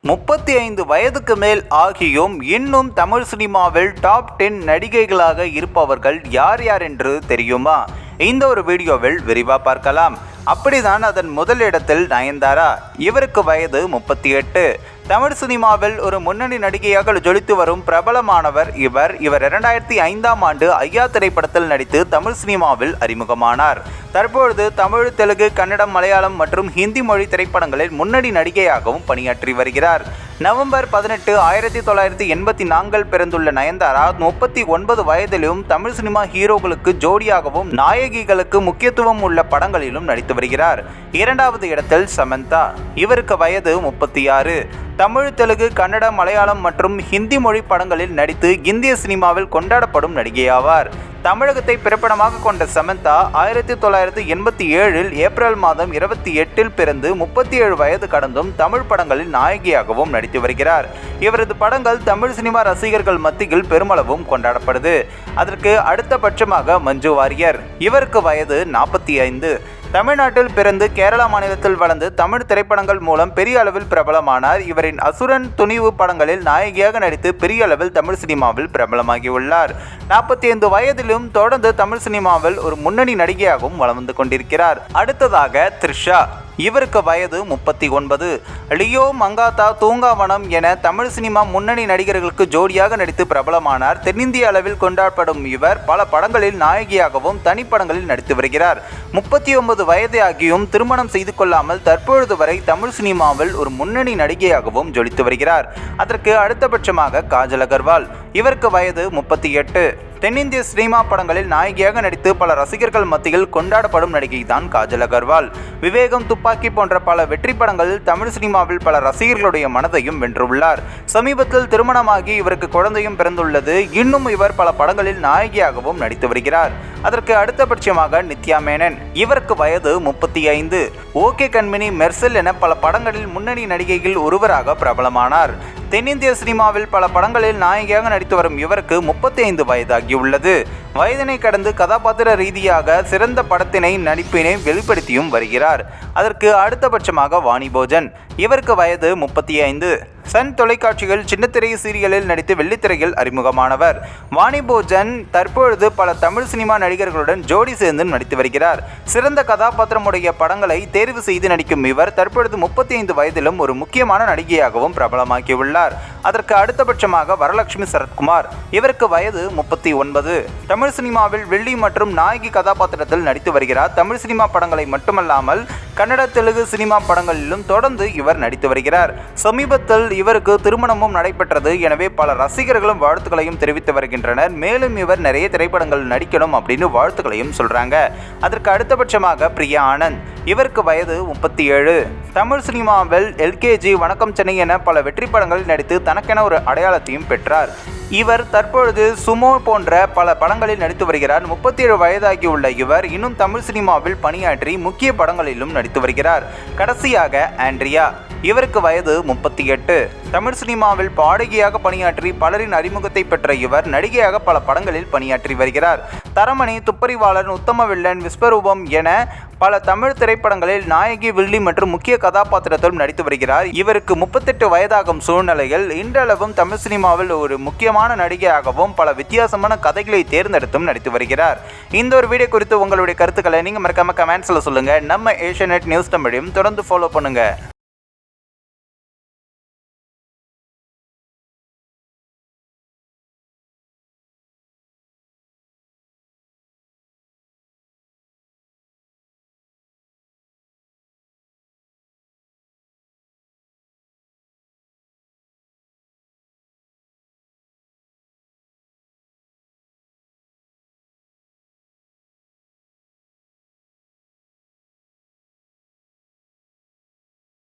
35 வயதுக்கு மேல் ஆகியும் இன்னும் தமிழ் சினிமாவில் டாப் 10 நடிகைகளாக இருப்பவர்கள் யார் யார் என்று தெரியுமா? இந்த ஒரு வீடியோவில் விரிவாக பார்க்கலாம். அப்படிதான் அதன் முதல் இடத்தில் நயன்தாரா. இவருக்கு வயது 38. தமிழ் சினிமாவில் ஒரு முன்னணி நடிகையாக ஜொலித்து வரும் பிரபலமானவர் இவர் 2005ஆம் ஆண்டு ஐயா திரைப்படத்தில் நடித்து தமிழ் சினிமாவில் அறிமுகமானார். தற்பொழுது தமிழ், தெலுங்கு, கன்னடம், மலையாளம் மற்றும் ஹிந்தி மொழி திரைப்படங்களில் முன்னணி நடிகையாகவும் பணியாற்றி வருகிறார். நவம்பர் 18, 1984 பிறந்துள்ள நயன்தாரா 39 வயதிலும் தமிழ் சினிமா ஹீரோக்களுக்கு ஜோடியாகவும் நாயகிகளுக்கு முக்கியத்துவம் உள்ள படங்களிலும் நடித்து வருகிறார். இரண்டாவது இடத்தில் சமந்தா. இவருக்கு வயது 36. தமிழ், தெலுங்கு, கன்னடம், மலையாளம் மற்றும் ஹிந்தி மொழி படங்களில் நடித்து இந்திய சினிமாவில் கொண்டாடப்படும் நடிகையாவார். தமிழகத்தை பிறப்பிடமாக கொண்ட சமந்தா 1987 ஏப்ரல் மாதம் 28 பிறந்து 37 வயது கடந்தும் தமிழ் படங்களில் நாயகியாகவும் நடித்து வருகிறார். இவரது படங்கள் தமிழ் சினிமா ரசிகர்கள் மத்தியில் பெருமளவும் கொண்டாடப்படுது. அதற்கு அடுத்தபட்சமாக மஞ்சு வாரியர். இவருக்கு வயது 45. தமிழ்நாட்டில் பிறந்து கேரளா மாநிலத்தில் வளர்ந்து தமிழ் திரைப்படங்கள் மூலம் பெரிய அளவில் பிரபலமானார். இவரின் அசுரன், துணிவு படங்களில் நாயகியாக நடித்து பெரிய அளவில் தமிழ் சினிமாவில் பிரபலமாகியுள்ளார். 45 வயதிலும் தொடர்ந்து தமிழ் சினிமாவில் ஒரு முன்னணி நடிகையாகவும் வலம் வந்து கொண்டிருக்கிறார். அடுத்ததாக த்ரிஷா. இவருக்கு வயது 39. லியோ, மங்காத்தா, தூங்காவனம் என தமிழ் சினிமா முன்னணி நடிகர்களுக்கு ஜோடியாக நடித்து பிரபலமானார். தென்னிந்திய அளவில் கொண்டாடப்படும் இவர் பல படங்களில் நாயகியாகவும் தனிப்படங்களில் நடித்து வருகிறார். 39 வயது ஆகியும் திருமணம் செய்து கொள்ளாமல் தற்பொழுது வரை தமிழ் சினிமாவில் ஒரு முன்னணி நடிகையாகவும் ஜொலித்து வருகிறார். அதற்கு அடுத்தபட்சமாக காஜல் அகர்வால். இவருக்கு வயது 38. தென்னிந்திய சினிமா படங்களில் நாயகியாக நடித்து பல ரசிகர்கள் மத்தியில் கொண்டாடப்படும் நடிகை தான் காஜல் அகர்வால். விவேகம், துப்பாக்கி போன்ற பல வெற்றி படங்களில் தமிழ் சினிமாவில் பல ரசிகர்களுடைய மனதையும் வென்றுள்ளார். சமீபத்தில் திருமணமாகி இவருக்கு குழந்தையும் பிறந்துள்ளது. இன்னும் இவர் பல படங்களில் நாயகியாகவும் நடித்து வருகிறார். அதற்கு அடுத்தபட்சமாக நித்யா மேனன். இவருக்கு வயது 35. ஓகே கண்மணி, மெர்சல் என பல படங்களில் முன்னணி நடிகைகள் ஒருவராக பிரபலமானார். தென்னிந்திய சினிமாவில் பல படங்களில் நாயகியாக நடித்து வரும் இவருக்கு 35 வயதாகியுள்ளது. வயதினை கடந்து கதாபாத்திர ரீதியாக சிறந்த படத்தினை நடிப்பினை வெளிப்படுத்தியும் வருகிறார். அதற்கு அடுத்தபட்சமாக வாணி போஜன். இவருக்கு வயது 35. சன் தொலைக்காட்சிகள் சின்னத்திரை சீரியலில் நடித்து வெள்ளித்திரையில் அறிமுகமானவர். வாணி போஜன் தற்பொழுது பல தமிழ் சினிமா நடிகர்களுடன் ஜோடி சேர்ந்து நடித்து வருகிறார். சிறந்த கதாபாத்திரமுடைய படங்களை தேர்வு செய்து நடிக்கும் இவர் தற்பொழுது 35 வயதிலும் ஒரு முக்கியமான நடிகையாகவும் பிரபலமாக்கியுள்ளார். அதற்கு அடுத்தபட்சமாக வரலட்சுமி சரத்குமார். இவருக்கு வயது 39. தமிழ் சினிமாவில் வெள்ளி மற்றும் நாயகி கதாபாத்திரத்தில் நடித்து வருகிறார். தமிழ் சினிமா படங்களை மட்டுமல்லாமல் கன்னட, தெலுங்கு சினிமா படங்களிலும் தொடர்ந்து இவர் நடித்து வருகிறார். சமீபத்தில் இவருக்கு திருமணமும் நடைபெற்றது. எனவே பல ரசிகர்களும் வாழ்த்துக்களையும் தெரிவித்து வருகின்றனர். மேலும் இவர் நிறைய திரைப்படங்கள் நடிக்கணும் அப்படின்னு வாழ்த்துக்களையும் சொல்றாங்க. அதற்கு அடுத்தபட்சமாக பிரியா ஆனந்த். இவருக்கு வயது 37. தமிழ் சினிமாவில் எல்கேஜி, வணக்கம் சென்னை என பல வெற்றி படங்களில் நடித்து தனக்கென ஒரு அடையாளத்தையும் பெற்றார். இவர் தற்பொழுது சுமோ போன்ற பல படங்களில் நடித்து வருகிறார். 37 வயதாகியுள்ள இவர் இன்னும் தமிழ் சினிமாவில் பணியாற்றி முக்கிய படங்களிலும் நடித்து வருகிறார். கடைசியாக ஆண்ட்ரியா. இவருக்கு வயது 38. தமிழ் சினிமாவில் பாடகியாக பணியாற்றி பலரின் அறிமுகத்தை பெற்ற இவர் நடிகையாக பல படங்களில் பணியாற்றி வருகிறார். தரமணி, துப்பறிவாளன், உத்தம வில்லன், விஸ்வரூபம் என பல தமிழ் திரைப்படங்களில் நாயகி, வில்லி மற்றும் முக்கிய கதாபாத்திரத்திலும் நடித்து வருகிறார். இவருக்கு 38 வயதாகும் சூழ்நிலையில் இன்றளவும் தமிழ் சினிமாவில் ஒரு முக்கியமான நடிகையாகவும் பல வித்தியாசமான கதைகளை தேர்ந்தெடுத்தும் நடித்து வருகிறார். இந்த ஒரு வீடியோ குறித்து உங்களுடைய கருத்துக்களை நீங்க மறக்காம கமெண்ட்ஸ்ல சொல்லுங்க. நம்ம ஏஷியநெட் நியூஸ் தமிழையும் தொடர்ந்து ஃபாலோ பண்ணுங்க.